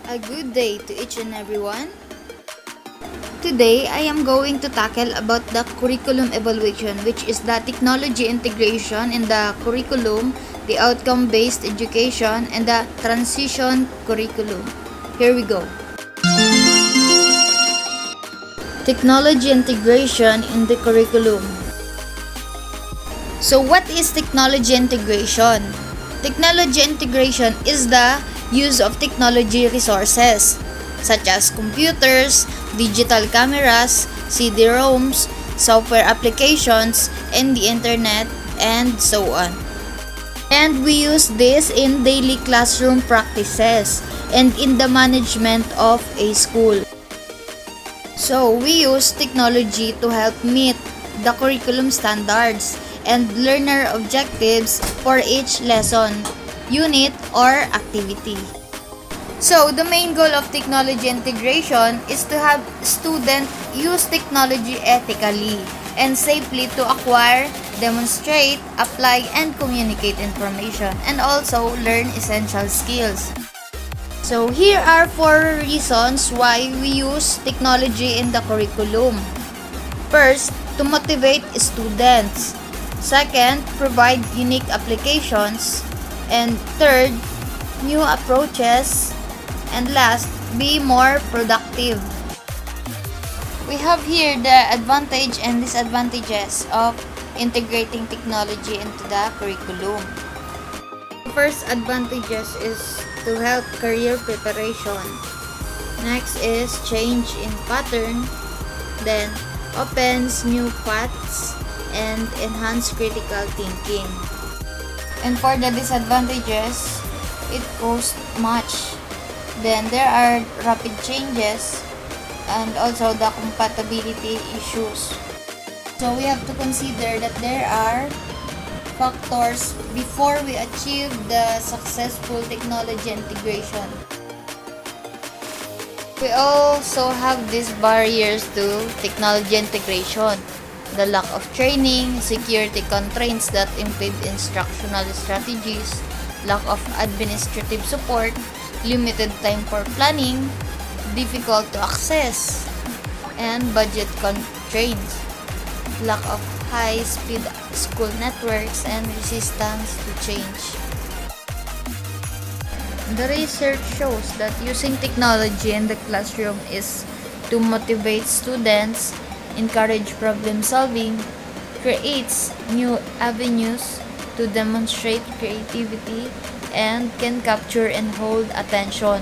A good day to each and everyone. Today, I am going to tackle about the curriculum evaluation, which is the technology integration in the curriculum, the outcome-based education, and the transition curriculum. Here we go. Technology integration in the curriculum. So what is technology integration? Technology integration is the use of technology resources such as computers, digital cameras, CD-ROMs, software applications, and the internet, and so on. And we use this in daily classroom practices and in the management of a school. So we use technology to help meet the curriculum standards and learner objectives for each lesson, unit, or activity. So, the main goal of technology integration is to have students use technology ethically and safely to acquire, demonstrate, apply, and communicate information, and also learn essential skills. So, here are 4 reasons why we use technology in the curriculum. First, to motivate students. Second, provide unique applications. And third, new approaches. And last, be more productive. We have here the advantage and disadvantages of integrating technology into the curriculum. The first advantages is to help career preparation. Next is change in pattern. Then opens new paths and enhance critical thinking. And for the disadvantages, it costs much. Then there are rapid changes and also the compatibility issues. So we have to consider that there are factors before we achieve the successful technology integration. We also have these barriers to technology integration. The lack of training, security constraints that impede instructional strategies, lack of administrative support, limited time for planning, difficult to access, and budget constraints, lack of high-speed school networks, and resistance to change. The research shows that using technology in the classroom is to motivate students, encourage problem solving, creates new avenues to demonstrate creativity, and can capture and hold attention.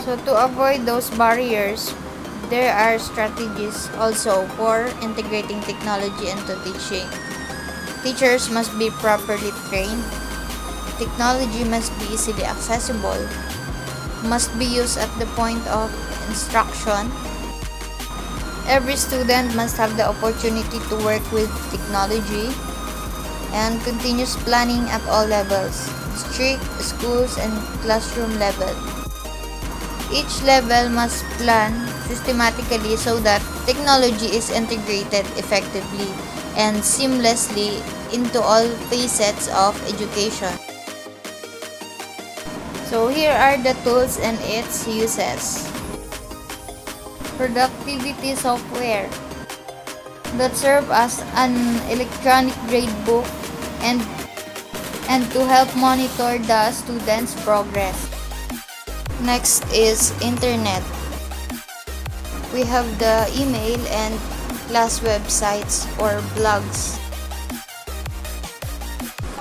So to avoid those barriers, there are strategies also for integrating technology into teaching. Teachers must be properly trained. Technology must be easily accessible. Must be used at the point of instruction. Every student must have the opportunity to work with technology, and continuous planning at all levels, strict schools and classroom level. Each level must plan systematically so that technology is integrated effectively and seamlessly into all facets of education. So here are the tools and its uses. Productivity software that serve as an electronic gradebook and to help monitor the students' progress. Next is internet. We have the email and class websites or blogs.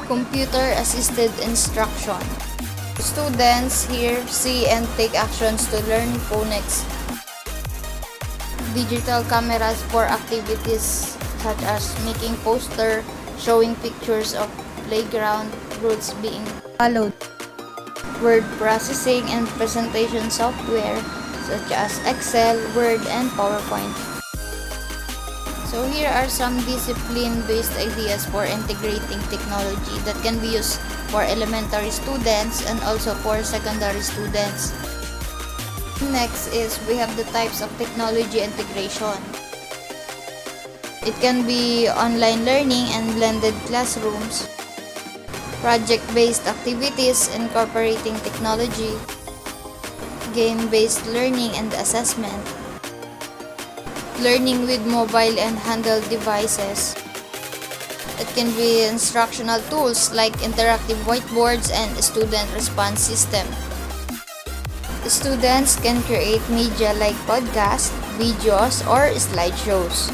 Computer-assisted instruction. Students here see and take actions to learn phonics. Digital cameras for activities such as making poster, showing pictures of playground routes being followed. Word processing and presentation software such as Excel, Word, and PowerPoint. So here are some discipline-based ideas for integrating technology that can be used for elementary students and also for secondary students. Next is we have the types of technology integration. It can be online learning and blended classrooms, project-based activities incorporating technology, game-based learning and assessment, learning with mobile and handheld devices. It can be instructional tools like interactive whiteboards and student response system. Students can create media like podcasts, videos, or slideshows,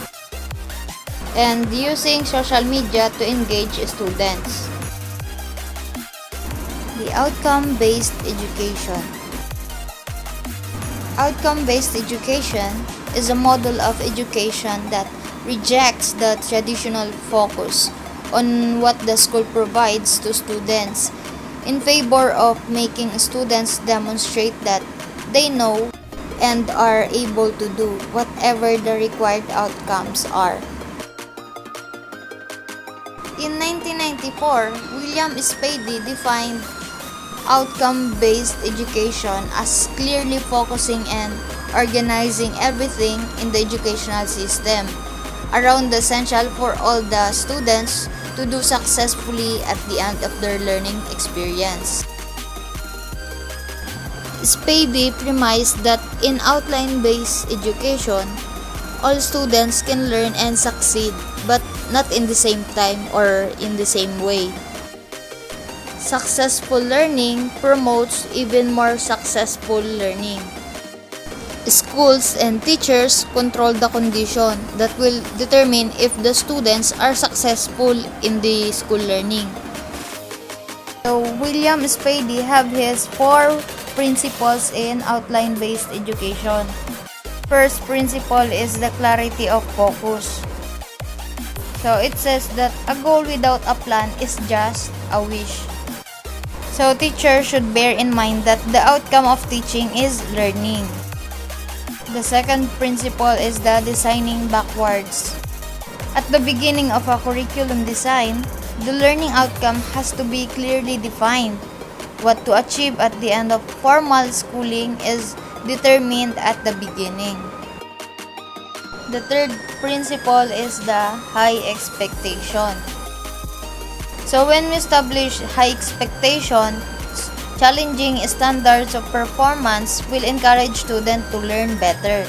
and using social media to engage students. The outcome-based education. Outcome-based education is a model of education that rejects the traditional focus on what the school provides to students in favor of making students demonstrate that they know and are able to do whatever the required outcomes are. In 1994, William Spady defined outcome-based education as clearly focusing and organizing everything in the educational system around the essential for all the students to do successfully at the end of their learning experience. Spady premised that in outline-based education, all students can learn and succeed, but not in the same time or in the same way. Successful learning promotes even more successful learning. Schools and teachers control the condition that will determine if the students are successful in the school learning. So, William Spady have his 4 principles in outline-based education. First principle is the clarity of focus. So, it says that a goal without a plan is just a wish. So, teachers should bear in mind that the outcome of teaching is learning. The second principle is the designing backwards. At the beginning of a curriculum design, the learning outcome has to be clearly defined. What to achieve at the end of formal schooling is determined at the beginning. The third principle is the high expectation. So when we establish high expectation, challenging standards of performance will encourage students to learn better.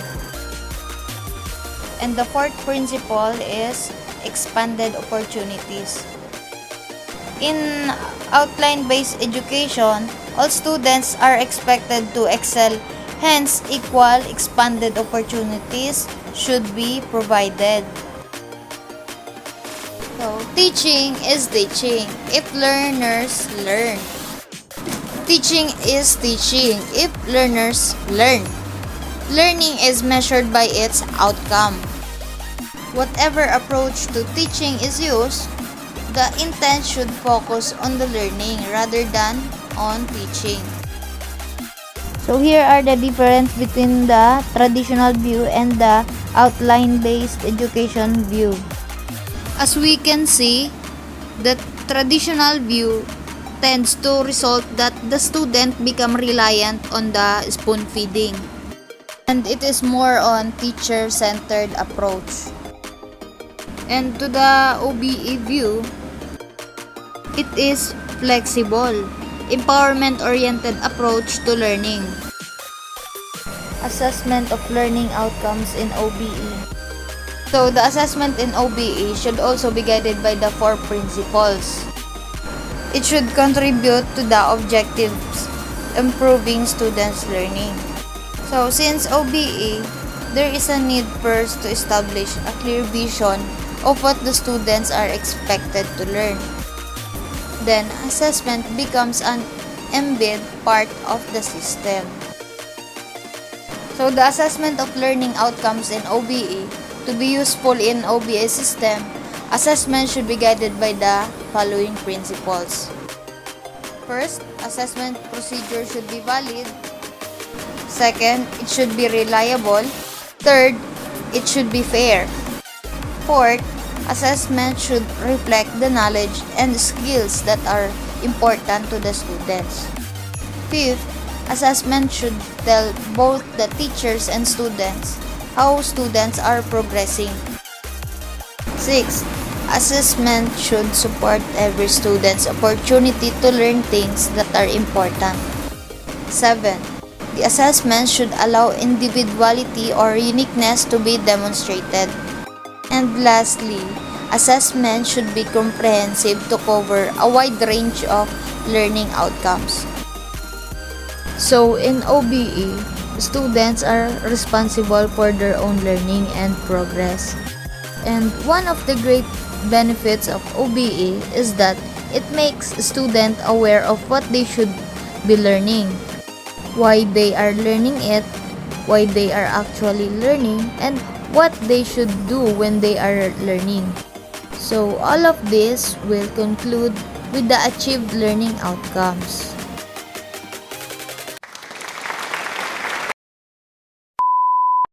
And the fourth principle is expanded opportunities. In outline-based education, all students are expected to excel, hence equal expanded opportunities should be provided. So, teaching is teaching if learners learn. Teaching is teaching if learners learn. Learning is measured by its outcome. Whatever approach to teaching is used, the intent should focus on the learning rather than on teaching. So here are the difference between the traditional view and the outline-based education view. As we can see, the traditional view tends to result that the student become reliant on the spoon feeding, and it is more on teacher-centered approach. And to the OBE view, it is flexible, empowerment-oriented approach to learning. Assessment of learning outcomes in OBE. So the assessment in OBE should also be guided by the 4 principles. It should contribute to the objectives, improving students' learning. So, since OBE, there is a need first to establish a clear vision of what the students are expected to learn. Then, assessment becomes an embedded part of the system. So, the assessment of learning outcomes in OBE, to be useful in OBE system, assessment should be guided by the following principles. First, assessment procedure should be valid. Second, it should be reliable. Third, it should be fair. Fourth, assessment should reflect the knowledge and skills that are important to the students. Fifth, assessment should tell both the teachers and students how students are progressing. Sixth, assessment should support every student's opportunity to learn things that are important. 7. The assessment should allow individuality or uniqueness to be demonstrated. And lastly, assessment should be comprehensive to cover a wide range of learning outcomes. So in OBE, students are responsible for their own learning and progress. And one of the great benefits of OBE is that it makes students aware of what they should be learning, why they are learning it, why they are actually learning, and what they should do when they are learning. So all of this will conclude with the achieved learning outcomes.